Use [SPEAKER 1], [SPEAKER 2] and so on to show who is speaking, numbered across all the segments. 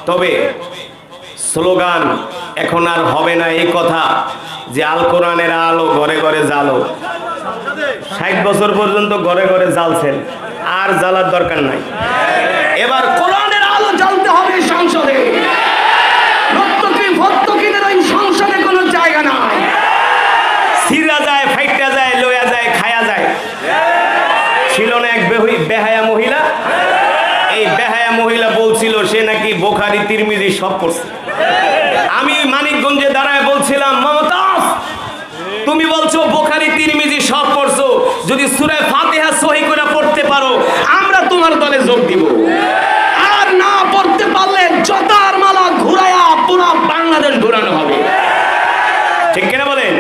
[SPEAKER 1] তবে স্লোগান এখন আর হবে না এই কথা যে আল কোরআনের আলো ঘরে ঘরে জ্বালো। 60 বছর পর্যন্ত ঘরে ঘরে জ্বালছেন, আর জ্বালার দরকার নাই। এবার কোরআনের আলো জ্বালতে হবে সংসদে। ভর্তুকিদের ওই সংসদে কোনো জায়গা নাই। ছিঁড়া যায়, ফাইটা যায়, লয়া যায়, খায়া যায়। ছিল না এক বেহায়া মহিলা, এই বেহায়া মহিলা বলছিল সে নাকি বুখারী তিরমিজি সব পড়ছে। আমি মানিকগঞ্জে দাঁড়ায় বলছিলাম, মমতাজ তুমি বলছো বুখারী তিরমিজি সব পড়ছো, যদি সূরা ফাতিহা সহি করে পড়তে পারো আমরা তোমার দলে যোগ দিব, আর না পড়তে পারলে জতার মালা ঘুরায়া পুরো বাংলাদেশ ঘুরানো হবে। ঠিক কিনা বলেন?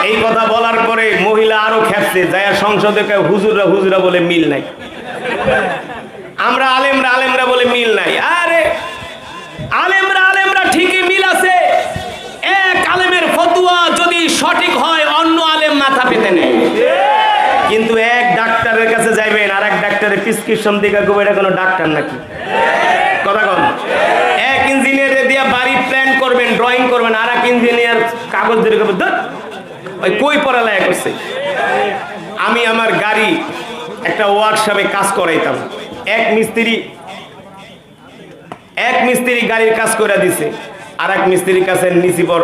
[SPEAKER 1] এই কথা বলার পরে মহিলা আরো খেপছে, যায় সংসদে হুজুররা হুজুরা বলে মিল নাই, আমরা আলেমরা বলে মিল নাই। আরে আলেমরা ঠিকই মিল আছে। এক আলেমের ফতোয়া যদি সঠিক হয় অন্য আলেম মাথা পেতে নেয়, কিন্তু এক ডাক্তারের কাছে যাইবেন আর এক ডাক্তারের প্রেসক্রিপশন দিকে গো এটা কোনো ডাক্তার নাকি? কথা কন। এক ইঞ্জিনিয়ারে দিয়া বাড়ি প্ল্যান করবেন, ড্রয়িং করবেন, আর এক ইঞ্জিনিয়ার কাগজ ধরে ওই কই পড়ালেখা করছে। আমি আমার গাড়ি একটা ওয়ার্কশপে কাজ করাইতাম, এক মিস্ত্রি গাড়ির কাজ করে দিছে, আর এক মিস্ত্রির কাছে নিচি পর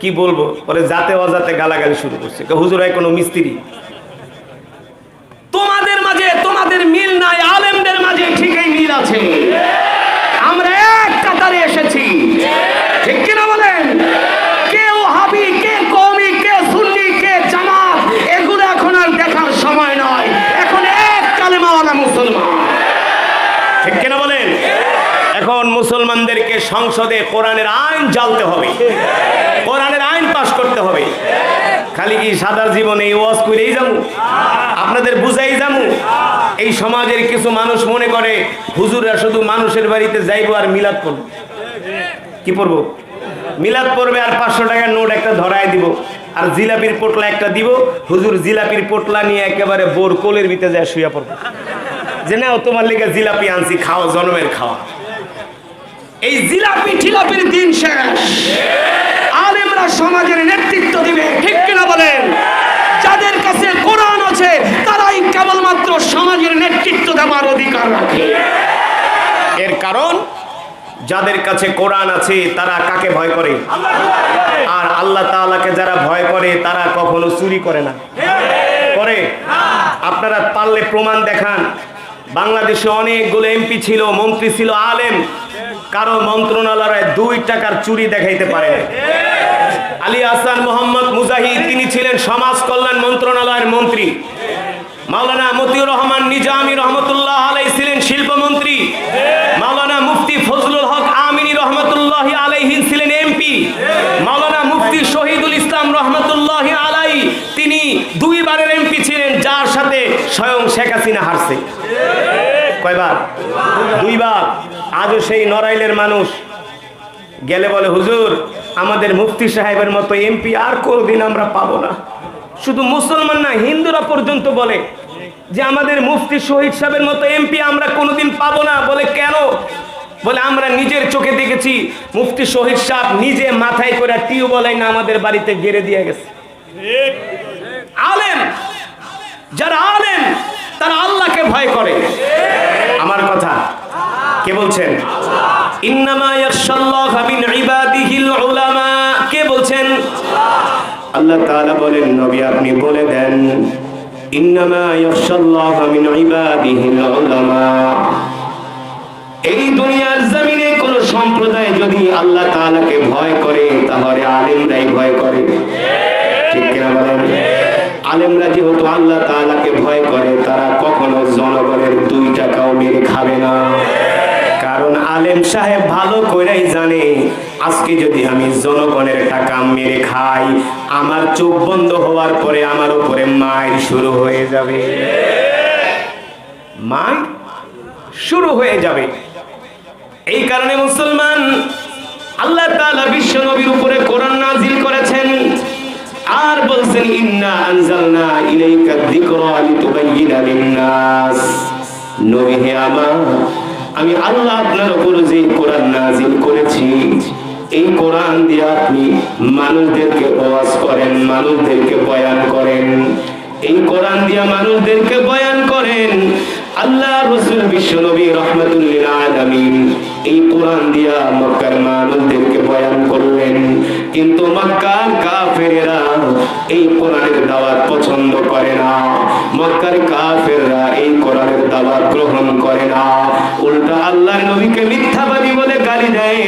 [SPEAKER 1] কি বলবো পরে যাতে অজাতে গালাগালি শুরু করছে, হুজুর হয় কোনো মিস্ত্রি। তোমাদের মাঝে তোমাদের মিল নাই, আলেমদের মাঝে ঠিকই মিল আছে। আমরা এক কাতারে এসেছি, ঠিক কিনা বলেন? কে ওহাবি, কে কওমি, কে সুন্নি, কে জামাত, এগুলো এখন আর দেখার সময় নয়। এখন এক কালেমাওয়ালা মুসলমান, ঠিক কিনা বলেন? এখন মুসলমানদেরকে সংসদে কোরআনের আইন জ্বালতে হবে, কোরআনের আইন পাশ করতে হবে। খালি কি সাদা জীবনে এই ওয়াজ করেই যাবো, আপনাদের বুঝাই যাবো? এই সমাজের কিছু মানুষ মনে করে হুজুররা শুধু মানুষের বাড়িতে যাইবো আর মিলাদ পড়বো। কি পড়বো? মিলাদ পড়বে আর 500 টাকার নোট একটা ধরায় দিব, আর জিলাপির পোটলা একটা দিব। হুজুর জিলাপির পোটলা নিয়ে একেবারে বোর কোলের ভিতরে যায় শুয়ে পড়বো, যে নাও তোমার লেগে জিলাপি আনছি, খাওয়া, জন্মের খাওয়া। এই জিলাপি ঠিলাপির দিন শেষ। আলেমরা সমাজের নেতৃত্ব দিবে, ঠিক কিনা বলেন? যাদের কাছে কোরআন আছে তারাই কেবলমাত্র সমাজের নেতৃত্ব দেওয়ার অধিকার রাখে। এর কারণ যাদের কাছে কোরআন আছে তারা কাকে ভয় করে? আর আল্লাহ তাআলাকে যারা ভয় করে তারা কখনো চুরি করে না, করে? আপনারা পারলে প্রমাণ দেখান। বাংলাদেশে অনেকগুলো এমপি ছিল, মন্ত্রী ছিল, আলেম, কারো মন্ত্রণালয়ে 2 টাকার চুরি দেখাইতে পারে। আলী হাসান মোহাম্মদ মুজাহিদ তিনি ছিলেন সমাজ কল্যাণ মন্ত্রণালয়ের মন্ত্রী। মাওলানা মতিউর রহমান নিজামী রহমতুল্লাহ আলাইহি ছিলেন শিল্পমন্ত্রী। মাওলানা মুফতি ফজলুল হক আমিনী রহমতুল্লাহ আলাইহি ছিলেন এমপি। মাওলানা মুফতি শহীদুল ইসলাম রহমতুল্লাহ আলাইহি তিনি 2 বারের এমপি ছিলেন, যার সাথে স্বয়ং শেখ হাসিনা হারছে। কয়বার? 2 বার। আজও সেই নড়াইলের মানুষ গেলে বলে, হুজুর আমাদের মুফতি সাহেবের মতো এমপি আর কোনদিন আমরা পাবো না। শুধু মুসলমান না, হিন্দুরা পর্যন্ত বলে যে আমাদের মুফতি শহীদ সাহেবের মতো এমপি আমরা কোনোদিন পাবো না। বলে কেন? বলে আমরা নিজের চোখে দেখেছি মুফতি শহীদ সাহেব নিজে মাথায় করে টিউবওয়েল না আমাদের বাড়িতে গেড়ে দিয়ে গেছে। আলেম, যারা আলেম তারা আল্লাহকে ভয় করে। আমার কথা কে বলছেন? ইন্নামা ইয়াখশাল্লাহা মিন ইবাদিহিল উলামা। কে বলছেন? আল্লাহ তাআলা বলেন, নবী আপনি বলে দেন, ইন্নামা ইয়াখশাল্লাহা মিন ইবাদিহিল উলামা। এই দুনিয়ার জমিনে কোন সম্প্রদায় যদি আল্লাহ তাআলাকে ভয় করে তাহলে আলেমরাই ভয় করে, ঠিক কিনা বলেন? আলেমরা যেহেতু আল্লাহ তাআলাকে ভয় করে তারা কখনো জনগণের 2 টাকাও মেরে খাবে না। কারণ আলেম সাহেব ভালো করেই জানে আজকে যদি আমি জনগণের টাকা মেরে খাই আমার চোখ বন্ধ হওয়ার পরে আমার উপরে মাইর শুরু হয়ে যাবে, মাইর শুরু হয়ে যাবে। এই কারণে মুসলমান আল্লাহ তাআলা বিশ্ব নবীর উপরে কোরআন নাজিল করেছেন আর বলছেন, ইন্না আনজালনা ইলাইকা যিকরা লিতুবাইয়িনা লিন-নাস। নবী হে আমার, আমি আল্লাহ আপনার উপর যে কোরআন নাজিল করেছি, এই কোরআন দিয়ে আপনি মানুষদেরকে ওয়াজ করেন, মানুষদেরকে বয়ান করেন, এই কোরআন দিয়ে মানুষদেরকে বয়ান করেন। আল্লাহ রাসূল বিশ্বনবী রাহমাতুল লিল আলামিন এই কোরআন দিয়া মক্কার মানুষদেরকে বয়ান করলেন, কিন্তু মক্কার কাফেররা এই কোরআনের দাওয়াত পছন্দ করে না। মক্কার কাফেররা এই কোরআনের দাওয়াত গ্রহণ করে না, উল্টা আল্লাহর নবীকে মিথ্যাবাদী বলে গালি দেয়,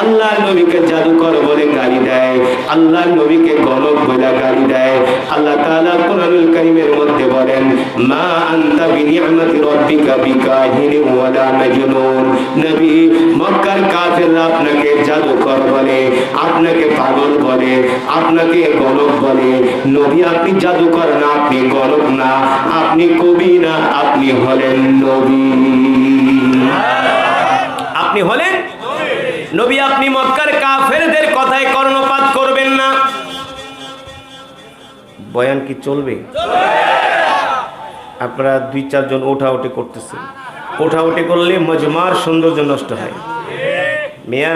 [SPEAKER 1] আল্লাহর নবীকে জাদুকর বলে গালি দেয়, আল্লাহর নবীকে গণক বলে গালি দেয়। আল্লাহ তাআলা কোরআনুল কারীমের মধ্যে বলেন, মা আনতা বিনিআমাতি রাব্বিকা বিকাহিন ওয়ালা মাজনুন। নবী, মক্কার কাফেররা আপনাকে জাদুকর বলে, আপনাকে পাগল বলে, আপনাকে গণক বলে। নবী, আপনি জাদুকর না, আপনি গণক না, আপনি কবি না, আপনি হলেন নবী। আপনি হলেন নবী। আপনি মক্কার কাফেরদের কথায় কর্ণপাত করবেন না। বয়ান কি চলবে? আপনারা 2-4 জন ওঠাউঠি করতেছেন, ওঠাউঠি করলে মজমার সৌন্দর্য নষ্ট হয়। মিয়া,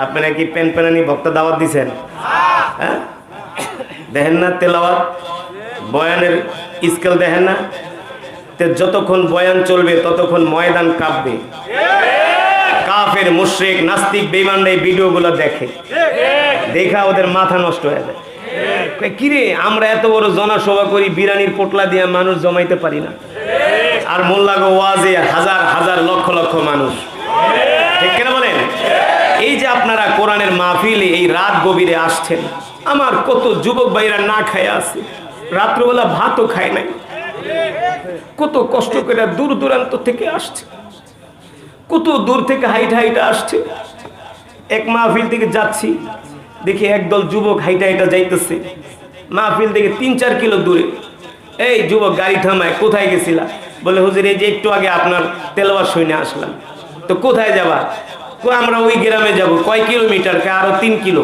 [SPEAKER 1] আপনারা কি প্যানপ্যানানি ভক্ত দাওয়াত দিছেন? হ্যাঁ, দেখেন না তেলাওয়াত, বয়ানের স্কেল দেখেন না? যতক্ষণ বয়ান চলবে ততক্ষণ ময়দান কাঁপবে। কাফের, মুশরিক, নাস্তিক, বেঈমানরা এই ভিডিওগুলো দেখে, দেখা ওদের মাথা নষ্ট হয়ে যায়। কিরে, আমরা এত বড় জনসভা করি, বিরানির পোটলা দিয়ে মানুষ জমাইতে পারি না, আর মোল্লাগো ওয়াজে হাজার হাজার লক্ষ লক্ষ মানুষ। ঠিক কেন বলেন? এই যে আপনারা কোরআনের মাহফিলে এই রাত গভীরে আসছেন, আমার কত যুবক ভাইরা না খায় আছে, রাত্রবেলা ভাতও খায় নাই, কত কষ্ট করে দূর দূরান্ত থেকে আসছে, কত দূর থেকে হাইটা হাইটা আসছে। এক মাহফিল থেকে যাচ্ছি, দেখি একদল যুবক হাইটা হাইটা যাইতেছে মাহফিল থেকে 3-4 কিলো দূরে। এই যুবক গাড়ি থামায়, কোথায় গেছিলা? বলে, হুজুর এই যে একটু আগে আপনার তেলাওয়াত শুনে আসলাম। তো কোথায় যাবা? আমরা ওই গ্রামে যাব। কয় কিলোমিটার? আরো 3 কিলো।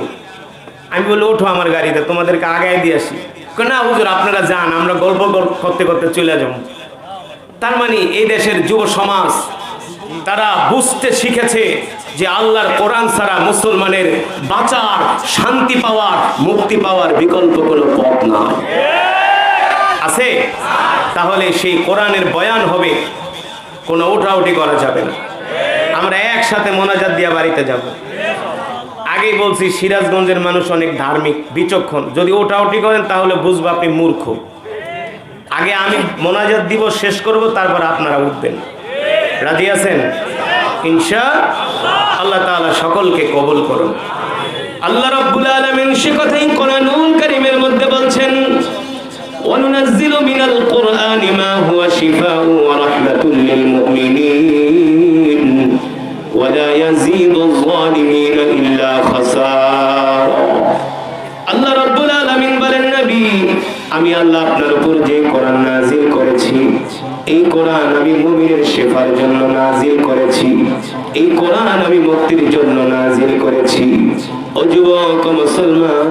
[SPEAKER 1] আমি বলি, ওঠো আমার গাড়িতে, তোমাদেরকে আগায় দিয়ে আসি। না হুজুর, আপনারা যান, আমরা গল্প করতে করতে চলে যাব। তার মানে এই দেশের যুব সমাজ তারা বুঝতে শিখেছে যে আল্লাহর কোরআন ছাড়া মুসলমানের বাঁচার, শান্তি পাওয়ার, মুক্তি পাওয়ার বিকল্প কোনো পথ না আছে। তাহলে সেই কোরআনের বয়ান হবে, কোনো ওঠাউঠি করা যাবে না। আমরা একসাথে মোনাজাত দিয়া বাড়িতে যাব। আগেই বলছি, সিরাজগঞ্জের মানুষ অনেক ধার্মিক, বিচক্ষণ। যদি ওঠাউঠি করেন তাহলে বুঝবো আপনি মূর্খ। আগে আমি মোনাজাত দিব, শেষ করব, তারপর আপনারা উঠবেন। রাজি আছেন? ইনশাআল্লাহ। আল্লাহ তাআলা সকলকে কবুল করুন। আল্লাহ রাব্বুল আলামিন সে কথাই কোরআনুল কারীমের মধ্যে বলছেন, ওয়ানুনাজ্জিলু মিনাল কুরআনি মা হুয়া শিফাউ ওয়া রাহমাতুল লিল মুমিনিন ওয়া লা ইয়াজিদুয যালিমিনা ইল্লা খাসারা। আল্লাহ রাব্বুল আলামিন বলেন, নবী, আমি আল্লাহ আপনার উপর যে কোরআন নাজিল করেছি, এই কোরআন আমি মুমিনের শেফার জন্য নাজিল করেছি, এই কোরআন আমি মুক্তির জন্য নাজিল করেছি। ও যুবক মুসলমান,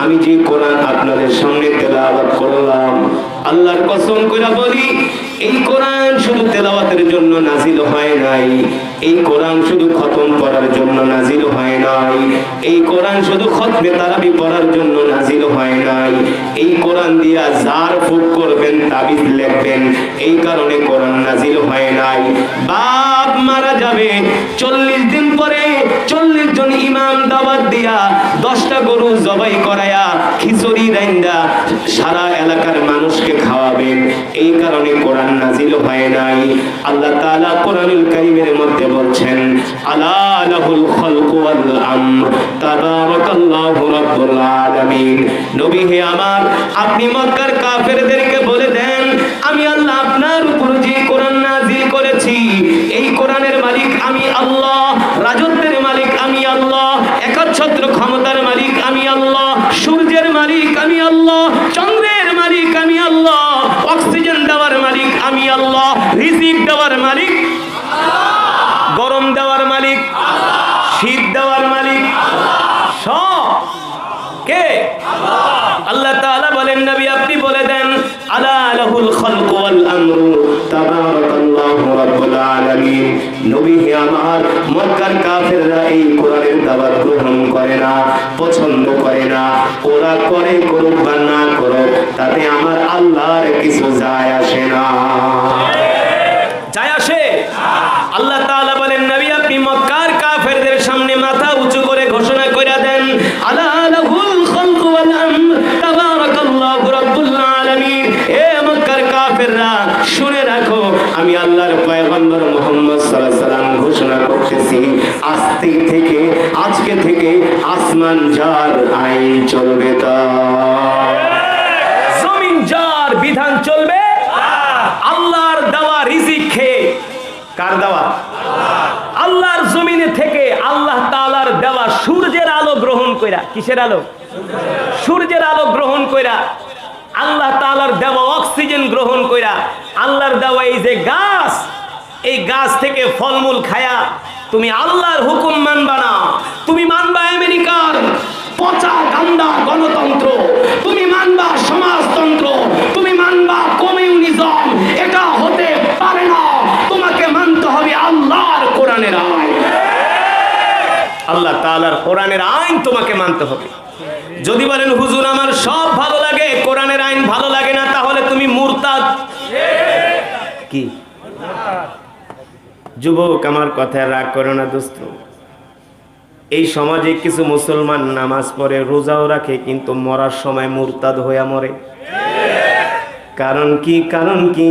[SPEAKER 1] আমি যে কোরআন আপনাদের সামনে তেলাওয়াত করলাম, আল্লাহর কসম করে বলি, এই কোরআন শুধু তেলাওয়াতের জন্য নাজিল হয় নাই, এই কোরআন শুধু খতম পড়ার জন্য নাজিল হয় নাই, এই কোরআন শুধু খতমে তারাবি পড়ার জন্য নাজিল হয় নাই, এই কোরআন দিয়া জার ফুক করবেন, তাবিজ লিখবেন, এই কারণে কোরআন নাজিল হয় নাই। বাপ মারা যাবে, 40 দিন পরে 40 জন ইমাম দাওয়াত দিয়া 10টা গরু জবাই করায়া খিচুড়ি রাইন্দা সারা এলাকার মানুষকে খাওয়াবেন, এই কারণে কোরআন নাজিল হয় নাই। আল্লাহ তাআলা কোরআনুল কারীমের মধ্যে বলছেন, আলা লাহুল খালকু ওয়াল আমর তাবারাকাল্লাহু রাব্বুল আলামিন। নবী হে আমার, আপনি মক্কার কাফেরদেরকে বলে দেন, আমি আল্লাহ আপনার উপর যে কোরআন নাজিল করেছি, এই কোরআনের মালিক আমি আল্লাহ, রাজত্বের মালিক আমি আল্লাহ, একচ্ছত্র ক্ষমতার মালিক আমি আল্লাহ, সূর্যের মালিক আমি আল্লাহ, চন্দ্রের মালিক আমি আল্লাহ, অক্সিজেন দেওয়ার মালিক আমি আল্লাহ, রিজিক দেওয়ার মালিক আল্লাহ, গরম দেওয়ার মালিক আল্লাহ, শীত দেওয়ার মালিক আল্লাহ, সব কে? আল্লাহ। আল্লাহ তাআলা বলেন নবী আপনি বলে দেন আলা লাহুল খালকু ওয়াল আমরু তাবারাকাল্লাহু রাব্বুল আলামিন। নবী হে আমার, মক্কার কাফেররা এই কোরআনের দাওয়াত গ্রহণ করে না, পছন্দ করে না। ওরা করে করুক বা না করুক, তাতে আমার আল্লাহর কিছু যায় আসে না। যায় আসে? আল্লাহ তাআলা বলেন নবী আপনি মক্কার কাফেরদের সামনে মাথা উঁচু করে ঘোষণা করে দেন আলা লাহুল খালকু ওয়াল আমর তাবারাকাল্লাহু রাব্বুল আলামিন। এ মক্কার কাফেররা শুনে রাখো, আমি আল্লাহর পয়গম্বর মুহাম্মদ সাল্লাল্লাহু আলাইহি সাল্লাম ঘোষণা করতেছি আজকে থেকে আসমান যার আইন চলবে, তা জমিন যার বিধান চলবে। আল্লাহর দেওয়া রিজিক খেয়ে, কার দেওয়া? আল্লাহর জমিনে থেকে আল্লাহ তাআলার দেওয়া সূর্যের আলো গ্রহণ কইরা, কিসের আলো? সূর্যের আলো গ্রহণ কইরা, আল্লাহ তাআলার দেওয়া অক্সিজেন গ্রহণ কইরা, আল্লাহর দেওয়া এই যে গাছ, এই গাছ থেকে ফলমূল খায়া তুমি আল্লাহর হুকুম মানবা না, তুমি মানবা আমেরিকার পচা গান্দা গণতন্ত্র, তুমি মানবা সমাজতন্ত্র, তুমি মানবা কমিউনিজম। এটা হতে পারে না, তোমাকে মানতে হবে আল্লাহর কোরআনের আইন। আল্লাহ তাআলার কোরআনের আইন তোমাকে মানতে হবে। যদি বলেন হুজুর আমার সব ভালো লাগে, কোরআনের আইন ভালো লাগে না, তাহলে তুমি মুরতাদ। কি যুবক, আমার কথায় রাগ করো না দোস্ত। এই সমাজে কিছু মুসলমান নামাজ পড়ে, রোজাও রাখে, কিন্তু মরার সময় মুরতাদ হইয়া মরে। কারণ কি? কারণ কি?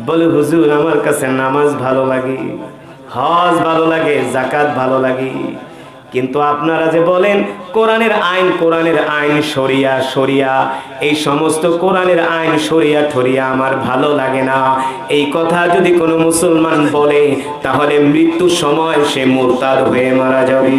[SPEAKER 1] বলে হুজুর আমার কাছে নামাজ ভালো লাগে, হজ ভালো লাগে, যাকাত ভালো লাগে, কিন্তু আপনারা যে বলেন কোরআনের আইন, কোরআনের আইন শরিয়া শরিয়া, এই সমস্ত কোরআনের আইন শরিয়া ঠরিয়া আমার ভালো লাগে না। এই কথা যদি কোনো মুসলমান বলে, তাহলে মৃত্যুর সময় সে মুরতাদ হয়ে মারা যাবে।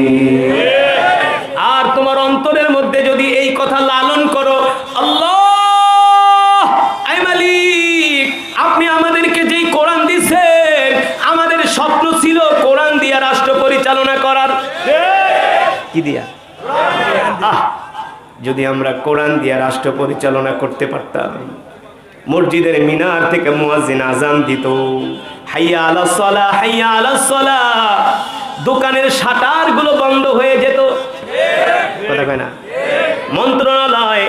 [SPEAKER 1] আর তোমার অন্তরের মধ্যে যদি এই কথা লালন করো, আল্লাহ আই মালিক, আপনি আমাদেরকে যেই কোরআন দিয়েছেন, আমাদের স্বপ্ন ছিল কোরআন দিয়া রাষ্ট্র পরিচালনা করার। কি দিয়া? যদি আমরা কোরআন দিয়া রাষ্ট্র পরিচালনা করতে পারতাম, মসজিদের মিনার থেকে মুয়াজ্জিন আযান দিত, হাইয়া আলাস সালাহ, হাইয়া আলাস সালাহ, দোকানের শাটার গুলো বন্ধ হয়ে যেত। কথা কয় না? মন্ত্রণালয়,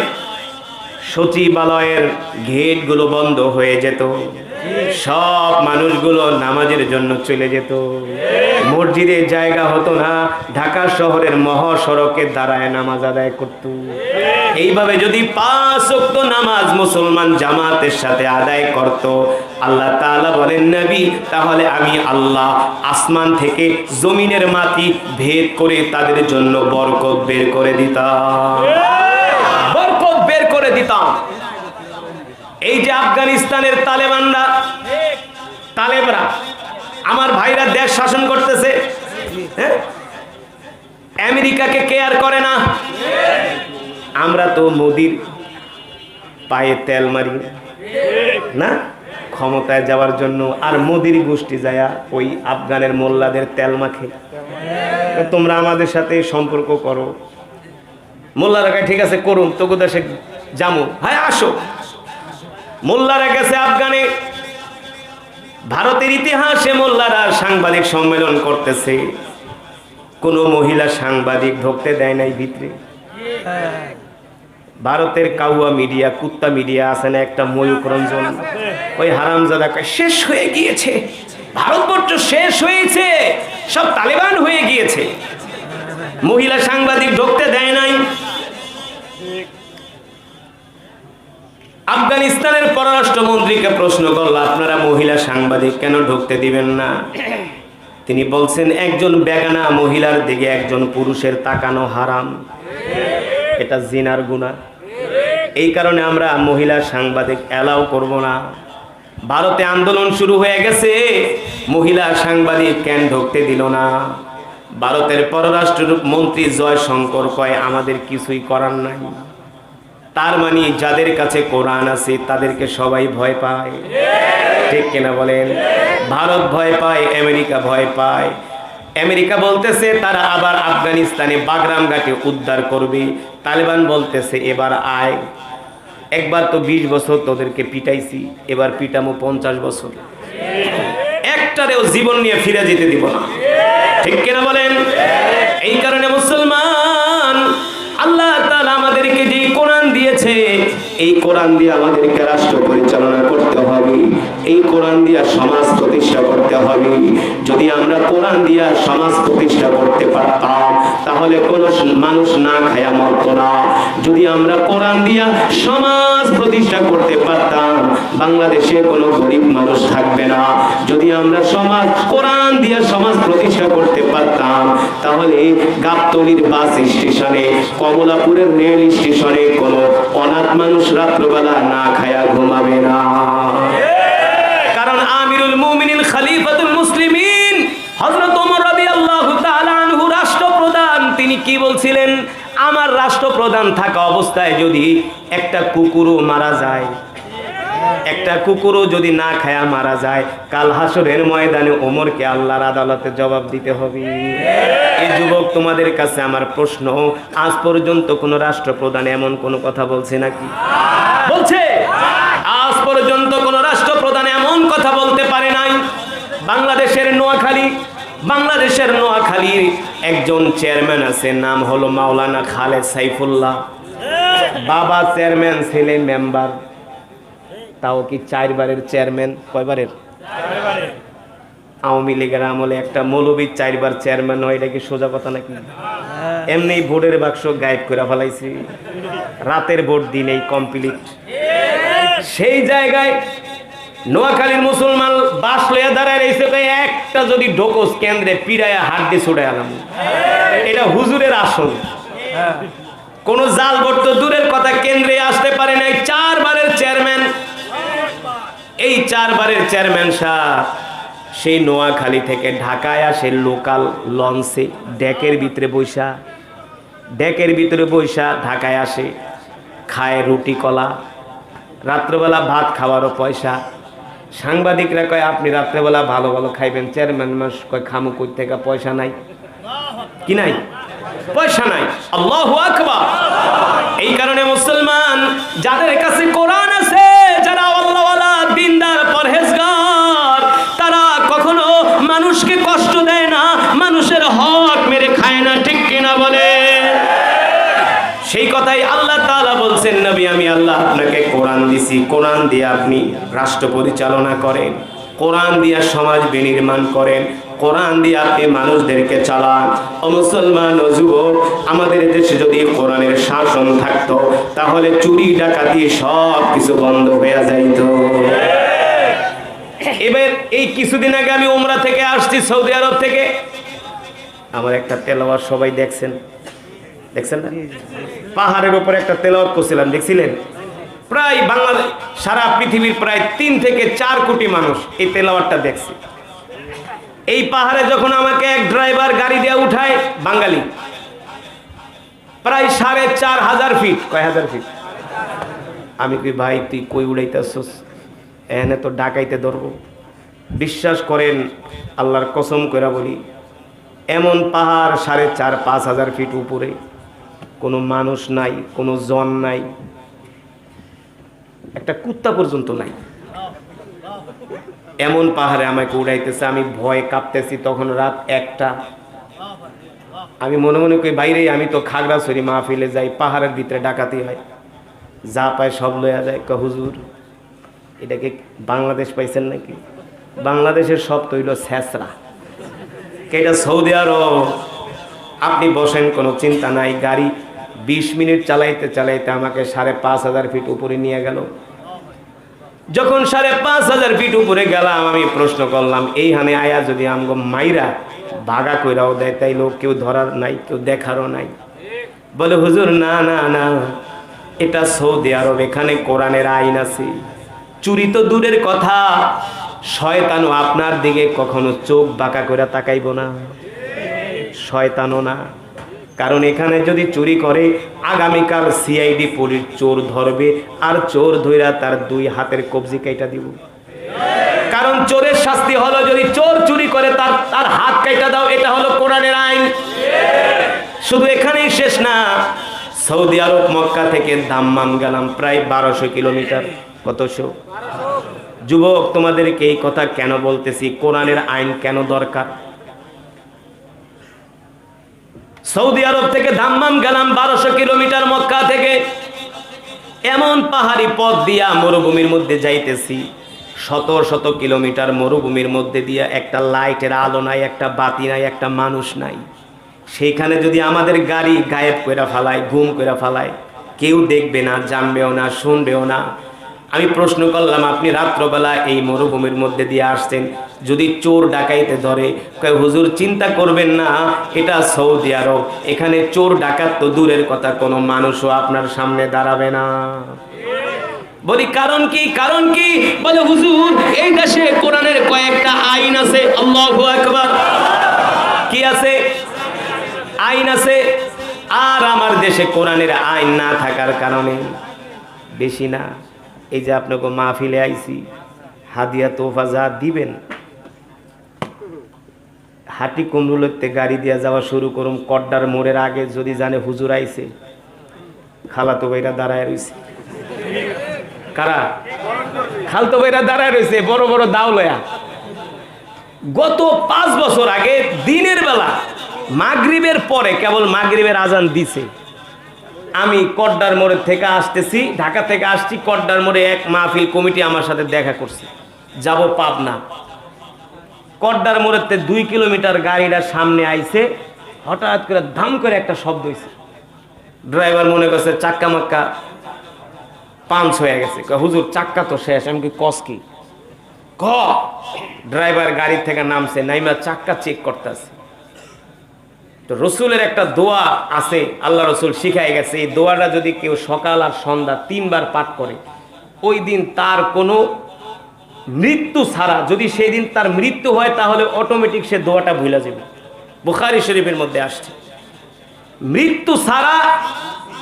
[SPEAKER 1] সচিবালয়ের গেট গুলো বন্ধ হয়ে যেত, সব মানুষগুলো নামাজের জন্য চলে যেত, মসজিদে জায়গা হতো না, ঢাকা শহরের মহাসড়কে দাঁড়ায় নামাজ আদায় করত। এইভাবে যদি 5 ওয়াক্ত নামাজ মুসলমান জামাতের সাথে আদায় করত, আল্লাহ তাআলা বলেন নবী, তাহলে আমি আল্লাহ আসমান থেকে জমিনের মাটি ভেদ করে তাদের জন্য বরকত বের করে দিতাম, বরকত বের করে দিতাম। এই যে আফগানিস্তানের তালেবরা, আমার ভাইরা দেশ শাসন করতেছে, আমেরিকাকে কেয়ার করে না। আমরা তো মোদির পায়ে তেল মারি না ক্ষমতায় যাওয়ার জন্য, আর মোদির গোষ্ঠী যায়া ওই আফগানের মোল্লাদের তেল মাখে। তোমরা আমাদের সাথে সম্পর্ক করো, মোল্লারা ঠিক আছে করুন, তোকে দেশে যাবো, হ্যাঁ আসো। মোল্লারা গেছে আফগানে, ভারতের ইতিহাসে মোল্লারা সাংবাদিক সম্মেলন করতেছে, কোন মহিলা সাংবাদিক ঢুকতে দেয় নাই ভিতরে। ভারতের কাউয়া মিডিয়া, কুত্তা মিডিয়া আছে না একটা, ময়ূক রঞ্জন, ওই হারামজাদা শেষ হয়ে গিয়েছে, ভারতবর্ষ শেষ হয়েছে, সব তালেবান হয়ে গিয়েছে, মহিলা সাংবাদিক ঢুকতে দেয় নাই। আফগানিস্তানের পররাষ্ট্রমন্ত্রীকে প্রশ্ন করল, আপনারা মহিলা সাংবাদিক কেন ঢুকতে দিবেন না? তিনি বলছেন, একজন বেগানা মহিলার দিকে একজন পুরুষের তাকানো হারাম, এটা জিনার গুনাহ, এই কারণে আমরা মহিলা সাংবাদিক এলাও করব না। ভারতে আন্দোলন শুরু হয়ে গেছে, মহিলা সাংবাদিক কেন ঢুকতে দিল না? ভারতের পররাষ্ট্র মন্ত্রী জয়শঙ্কর কয়, আমাদের কিছুই করার নাই। তার মানে যাদের কাছে কোরআন আছে তাদেরকে সবাই ভয় পায়, ঠিক কিনা বলেন? ভারত ভয় পায়, আমেরিকা ভয় পায়, আমেরিকা বলতেছে তারা আবার আফগানিস্তানে বাগরাম ঘাটে উদ্ধার করবে, তালেবান বলতেছে এবার আয়, একবার তো 20 বছর তোদেরকে পিটাইছি, এবার পিটামো 50 বছর, একটারেও জীবন নিয়ে ফিরে যেতে দিব না। ঠিক কিনা বলেন? এই কারণে মুসলমান, আল্লাহ তাআলা আমাদেরকে যে কোরআন দিয়েছে, এই কোরআন দিয়ে আমাদেরকে রাষ্ট্র পরিচালনা করতে হবে, এই কোরআন দিয়ে সমাজ প্রতিষ্ঠা করতে হবে। যদি আমরা কোরআন দিয়ে সমাজ প্রতিষ্ঠা করতে পারতাম তাহলে কোনো মানুষ না খায়া মরত না। যদি আমরা কোরআন দিয়ে সমাজ প্রতিষ্ঠা করতে পারতাম বাংলাদেশে কোনো গরিব মানুষ থাকবে না। যদি আমরা কোরআন দিয়ে সমাজ প্রতিষ্ঠা করতে পারতাম তাহলে গাবতলীর বাস স্টেশনে, কমলাপুরের রেল স্টেশনে কোনো অনাথ মানুষ রাত্রবেলা না খায়া ঘুমাবে না। কারণ আমিরুল মুমিনিন খলিফাতুল মুসলিমিন হযরত ওমর রাদিয়াল্লাহু তাআলা আনহু রাষ্ট্রপ্রধান, তিনি কি বলছিলেন? আমার রাষ্ট্রপ্রধান থাকা অবস্থায় যদি একটা কুকুরও মারা যায়, একটা কুকুরও যদি না খায়া মারা যায়, কাল হাসরের ময়দানে ওমরকে আল্লাহর আদালতে জবাব দিতে হবে। এই যুবক, তোমাদের কাছে আমার প্রশ্ন, আজ পর্যন্ত কোন রাষ্ট্রপ্রধান এমন কোন কথা বলছে নাকি? বলছে? আজ পর্যন্ত কোন রাষ্ট্রপ্রধান এমন কথা বলতে পারে নাই। বাংলাদেশের নোয়াখালীর একজন চেয়ারম্যান আছে, নাম হলো মাওলানা খালেদ সাইফুল্লাহ। বাবা চেয়ারম্যান, ছেলে মেম্বার, তাও কি 4 বারের চেয়ারম্যান। কয়বারের? আওয়ামী লীগের আমলে একটা মৌলবী 4 বার চেয়ারম্যান হয়, এটা কি সোজা কথা নাকি? এমনি ভোটের বাক্স গায়েব করে ফেলাইছি, রাতের ভোট দিনেই কমপ্লিট। সেই জায়গায় নোয়াখালীর মুসলমান বাস লইয়া দাঁড়ায় রয়েছে, একটা যদি ঢোকস কেন্দ্রে পিড়াইয়া হাত দিয়ে ছুটে আলাম। এটা হুজুরের আসন, কোন জাল ভোট তো দূরের কথা, কেন্দ্রে আসতে পারে নাই। 4 বারের চেয়ারম্যান, এই 4 বারের চেয়ারম্যান সাহেব সেই নোয়াখালী থেকে ঢাকায় আসে লোকাল লঞ্চে, ডেকের ভিতরে বৈশা ঢাকায় আসে, খায় রুটি কলা, রাত্রবেলা ভাত খাওয়ারও পয়সা। সাংবাদিকরা কয় আপনি রাত্রেবেলা ভালো ভালো খাইবেন, চেয়ারম্যান মাস কয় খামু কই থেকে, পয়সা নাই। কি নাই? পয়সা নাই। আল্লাহু আকবার। এই কারণে মুসলমান, যাদের কাছে কোরআন আছে, যারা আল্লাহওয়ালা দিনদার পরহেজগার, তারা কখনো মানুষকে কষ্ট দেয় না, মানুষের হক মেরে খায় না। ঠিক কিনা বলে? সেই কথাই আল্লাহ তাআলা বলছেন, নবী আমি আল্লাহ আপনাকে কোরআন দিছি, কোরআন দিয়ে আপনি রাষ্ট্র পরিচালনা করেন, কোরআন দিয়ে সমাজ বিনির্মাণ করেন, কোরআন দিয়ে আপনি মানুষদেরকে চালান। ও মুসলমান ও যুবক, আমাদের দেশে যদি কোরআনের শাসন থাকতো তাহলে চুরি ডাকাতি সব কিছু বন্ধ হয়ে যাইত। এবার এই কিছুদিন আগে আমি উমরা থেকে আসছি, সৌদি আরব থেকে। আমার একটা তেলাওয়াত সবাই দেখছেন না? পাহাড়ের উপরে একটা তেলাওয়াত করছিলাম, দেখছিলেন? প্রায় বাংলাদেশ, সারা পৃথিবীর প্রায় 3 থেকে 4 কোটি মানুষ এই তেলাওয়াতটা দেখছে। এই পাহাড়ে যখন আমাকে এক ড্রাইভার গাড়ি দিয়ে উঠায়, বাঙালি, প্রায় 4,500 ফিট। কয় হাজার ফিট? আমি কই ভাই তুই কই উড়াইতেছস? এনে তো ডাকাইতে ধরবো। বিশ্বাস করেন, আল্লাহর কসম কইরা বলি, এমন পাহাড় 4,500-5,000 ফিট উপরে, কোনো মানুষ নাই, কোনো জন নাই, একটা কুত্তা পর্যন্ত নাই। এমন পাহাড়ে আমাকে উড়াইতেছে, আমি ভয়ে কাঁপতেছি। তখন রাত 1টা। আমি মনে মনে করি বাইরে, আমি তো খাগড়াছড়ি মাহফিলে যাই, পাহাড়ের ভিতরে ডাকাতি হয়, যা পায় সব লইয়া যায়। হুজুর এটাকে বাংলাদেশ পাইছেন নাকি? বাংলাদেশের সব তো হইল ছেঁচড়া, এটা সৌদি আরব। আপনি বসেন, কোনো চিন্তা নাই। গাড়ি 20 মিনিট চালাইতে চালাইতে আমাকে 5,500 ফিট উপরে নিয়ে গেল। যখন 5,500 ফিট উপরে গেলাম, আমি প্রশ্ন করলাম, এইখানে আয়া যদি আমগো মাইরা ভাগা কইরাও দেয়, তাই লোক কেউ ধরার নাই, কেউ দেখারও নাই। বলে হুজুর না না না, এটা সৌদি আরব, এখানে কোরআনের আইন আছে। চুরি তো দূরের কথা, শয়তানও আপনার দিকে কখনো চোখ বাঁকা করে তাকাইব না, শয়তানও না। কারণ এখানে যদি চুরি করে, আগামীকাল সিআইডি পুলিশ চোর ধরবে, আর চোর ধইরা তার 2 হাতের কবজি কাইটা দিব। কারণ চোরের শাস্তি হলো, যদি চোর চুরি করে তার হাত কাইটা দাও, এটা হলো কোরআনের আইন। শুধু এখানেই শেষ না, সৌদি আরব মক্কা থেকে দাম্মাম গেলাম প্রায় 1200 কিলোমিটার। কতশো? যুবক, তোমাদেরকে এই কথা কেন বলতেছি, কোরআনের আইন কেন দরকার? সৌদি আরব থেকে দাম্মাম গেলাম 1200 কিলোমিটার মক্কা থেকে। এমন পাহাড়ি পথ দিয়া মরুভূমির মধ্যে যাইতেছি, শত শত কিলোমিটার মরুভূমির মধ্যে দিয়া একটা লাইটের আলো নাই, একটা বাতি নাই, একটা মানুষ নাই। সেইখানে যদি আমাদের গাড়ি গায়েব করে ফেলায়, গুম করে ফেলায়, কেউ দেখবে না, জানবেও না, শুনবেও না। আমি প্রশ্ন করলাম, আপনি রাত্রবেলা এই মরুভূমির মধ্যে দিয়ে আসছেন, যদি চোর ডাকাইতে ধরে, কয় হুজুর চিন্তা করবেন না, এটা সৌদি আরব, এখানে চোর ডাকাত তো দূরের কথা, কোনো মানুষও আপনার সামনে দাঁড়াবে না। বলি কারণ কি? কারণ কি? বলে হুজুর এই দেশে কোরআনের কয়েকটা আইন আছে। আল্লাহু আকবার। কি আছে? আইন আছে। আর আমার দেশে কোরআনের আইন না থাকার কারণে বেশি না, এই যে আপনাকে মাহফিলে আইছি, হাদিয়া তোফা যা দিবেন, হাটি কুমরুলতে গাড়ি দিয়ে যাওয়া শুরু করুম, কড্ডার মোড়ের আগে যদি জানে হুজুর আইছে, খালাতো ভাইরা দাঁড়ায় রয়েছে। কারা? খালতো ভাইরা দাঁড়ায় রয়েছে বড় বড় দাও লয়া। গত 5 বছর আগে দিনের বেলা মাগরিবের পরে, কেবল মাগরিবের আজান দিছে, আমি কড্ডার মোড়ের থেকে আসতেছি, ঢাকা থেকে আসছি, কড্ডার মোড়ে এক মাহফিল কমিটি আমার সাথে দেখা করছে, যাব পাবনা। কড্ডার মোড়ের 2 কিলোমিটার গাড়িটা সামনে আইছে, হঠাৎ করে ধাম করে একটা শব্দ হয়েছে। ড্রাইভার মনে করছে চাক্কা মাক্কা পাঞ্চ হয়ে গেছে। হুজুর চাক্কা তো শেষ। আমি কি কস কি? ড্রাইভার গাড়ি থেকে নামছে, নাইমা চাক্কা চেক করতেছে। তো রসুলের একটা দোয়া আছে, আল্লাহ রসুল শিখাই গেছে, এই দোয়াটা যদি কেউ সকাল আর সন্ধ্যা 3 বার পাঠ করে, ওই দিন তার কোনো মৃত্যু ছাড়া, যদি সেই দিন তার মৃত্যু হয় তাহলে অটোমেটিক সে দোয়াটা ভুলে যাবে। বুখারী শরীফের মধ্যে আসছে, মৃত্যু ছাড়া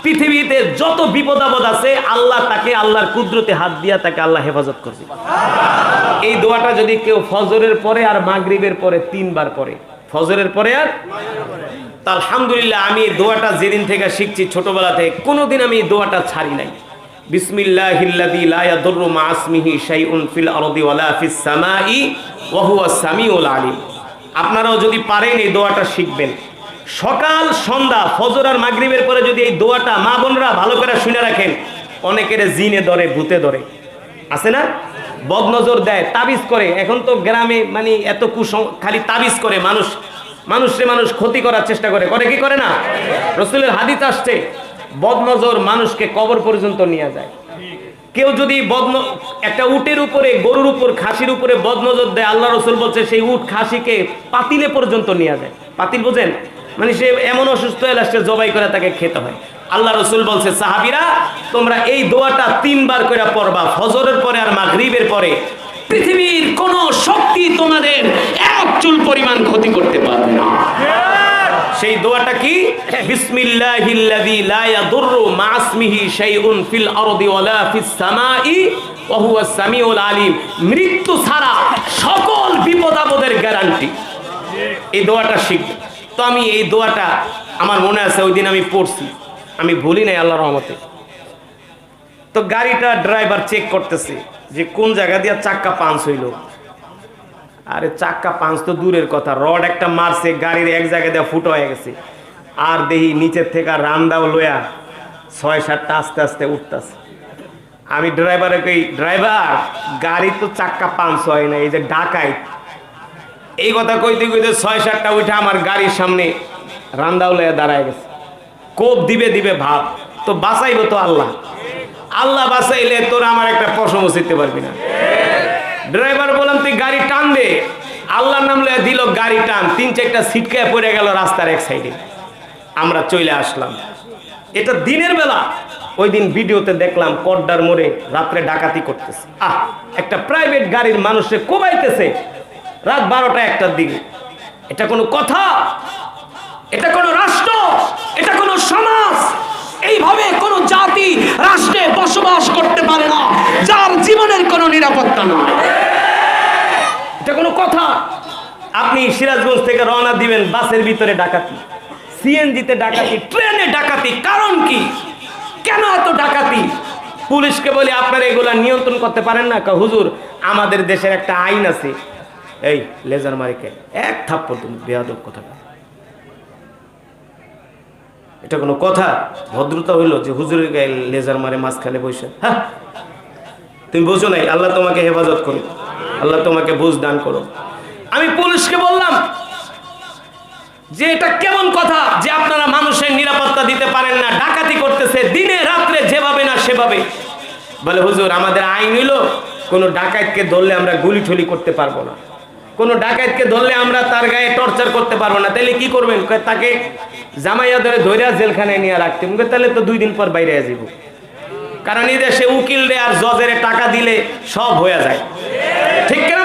[SPEAKER 1] পৃথিবীতে যত বিপদ আপদ আছে আল্লাহ তাকে আল্লাহর কুদরতে হাত দিয়া তাকে আল্লাহ হেফাজত করবে। এই দোয়াটা যদি কেউ ফজরের পরে আর মাগরিবের পরে 3 বার পরে, ফজরের পরে আর, তা আলহামদুলিল্লাহ আমি এই দোয়াটা যেদিন থেকে শিখছি ছোটবেলা থেকে, কোনোদিন আমি এই দোয়াটা ছাড়ি নাই। বিসমিল্লাহিল্লাযী লা ইয়াদুররু মা ইসমিহি শাইউন ফিল আরদি ওয়ালা ফিস সামাই ওয়া হুয়াস সামিউল আলিম। আপনারাও যদি পারেন এই দোয়াটা শিখবেন। সকাল সন্ধ্যা ফজর আর মাগরিবের পরে যদি এই দোয়াটা মা বোনরা ভালো করে শুনে রাখেন, অনেকের জিনে ধরে, ভূতে ধরে, আছে না, বদনজর দেয়, তাবিজ করে। এখন তো গ্রামে মানে এত খালি তাবিজ করে, মানুষ ক্ষতি করার চেষ্টা করে, কি করে না? রাসূলের হাদিস আসছে, বদনজর মানুষকে কবর পর্যন্ত নিয়ে যায়। কেউ যদি একটা উটের উপরে, গরুর উপর, খাসির উপরে বদনজর দেয়, আল্লাহ রসুল বলছে সেই উট খাসিকে পাতিলে পর্যন্ত নিয়ে যায়। পাতিল বোঝেন? মানে সে এমন অসুস্থ হয়ে আসছে, জবাই করে তাকে খেতে হয়। আল্লাহ রসুল বলছে, সাহাবীরা তোমরা এই দোয়াটা 3 বার করে পড়বা, ফজরের পরে আর মাগরিবের পরে। পৃথিবীর কোন শক্তি তোমাদের 1 চুল পরিমাণ ক্ষতি করতে পারবে না। সেই দোয়াটা কি? বিসমিল্লাহিল্লাযী লা ইয়াদুররু মা ইসমিহি শাইউন ফিল আরদি ওয়ালা ফিস সামাই ওয়া হুয়াস সামিউল আলিম। মৃত্যু ছাড়া সকল বিপদ আপদের গ্যারান্টি। এই দোয়াটা শিখবে। তো আমি এই দোয়াটা আমার মনে আছে, ওই দিন আমি পড়ছি, আমি ভুলি নাই আল্লাহর রহমতে। তো গাড়িটা ড্রাইভার চেক করতেছে যে কোন জায়গা দিয়ে চাক্কা পাঞ্চ হইল। আরে চাক্কা পাঞ্চ তো দূরের কথা, রড একটা মারছে, গাড়ির এক জায়গা দিয়ে ফুটো হয়ে গেছে। আর দেখি নিচের থেকে রান্দাও লয়া 6-7টা আস্তে আস্তে উঠতেছে। আমি ড্রাইভারে কই, ড্রাইভার গাড়ি তো চাক্কা পাঞ্চ হয় না, এই যে ডাকাই। এই কথা কইতে কইতে 6-7টা উঠে আমার গাড়ির সামনে রান্দাও লয়া দাঁড়ায় গেছে। কোপ দিবে ভাব, তো বাঁচাইব তো আল্লাহ। আল্লাহ বাঁচাইলে তোরা আমার একটা পশম চিনতে পারবি না। ড্রাইভার বললাম তুই গাড়ি টান দে, আল্লাহর নাম লয়ে দিল গাড়ি টান, 3-4টা ছিটকায় পড়ে গেল রাস্তার এক সাইডে। আমরা চলে আসলাম। এটা দিনের বেলা। ওই দিন ভিডিওতে দেখলাম কড্ডার মোড়ে রাত্রে ডাকাতি করতেছে। একটা প্রাইভেট গাড়ির মানুষে কোবাইতেছে রাত 12টা-1টার দিকে। এটা কোনো কথা? এটা কোনো রাষ্ট্র? এটা কোনো সমাজ? এইভাবে কোনো জাতি রাষ্ট্রে বসবাস করতে পারে না যার জীবনের কোনো নিরাপত্তা নয়। এটা কোনো কথা? আপনি সিরাজগঞ্জ থেকে রওনা দিবেন, বাসের ভিতরে ডাকাতি, সিএনজিতে ডাকাতি, ট্রেনে ডাকাতি। কারণ কি? কেন এত ডাকাতি? পুলিশকে বলি আপনারা এগুলা নিয়ন্ত্রণ করতে পারেন না? হুজুর আমাদের দেশের একটা আইন আছে। এই লেজার মারিকে এক থাপ্পড়, তুমি বেয়াদব কথা। এটা কোনো কথা? ভদ্রতা হইল যে হুজুরের গায়ে লেজার মারে মাঝখানে বসে? হ্যাঁ, তুমি বুঝো নাই। আল্লাহ তোমাকে হেফাজত করো, আল্লাহ তোমাকে বুঝ দান করো। আমি পুলিশকে বললাম যে এটা কেমন কথা যে আপনারা মানুষের নিরাপত্তা দিতে পারেন না, ডাকাতি করতেছে দিনে রাত্রে যেভাবে না সেভাবে। বলে হুজুর আমাদের আইন হইল কোনো ডাকাতকে ধরলে আমরা গুলি ঠুলি করতে পারবো না, কোনো ডাকাতকে ধরলে আমরা তার গায়ে টর্চার করতে পারবো না। তাহলে কি করবেন? তাকে জামাইয়া ধরে ধৈর্য জেলখানায় নিয়ে রাখতে। তাহলে তো 2 দিন পর বাইরে যাবো। কারণ এই দেশে উকিল রে আর জজের টাকা দিলে সব হয়ে যায়, ঠিক কিনা?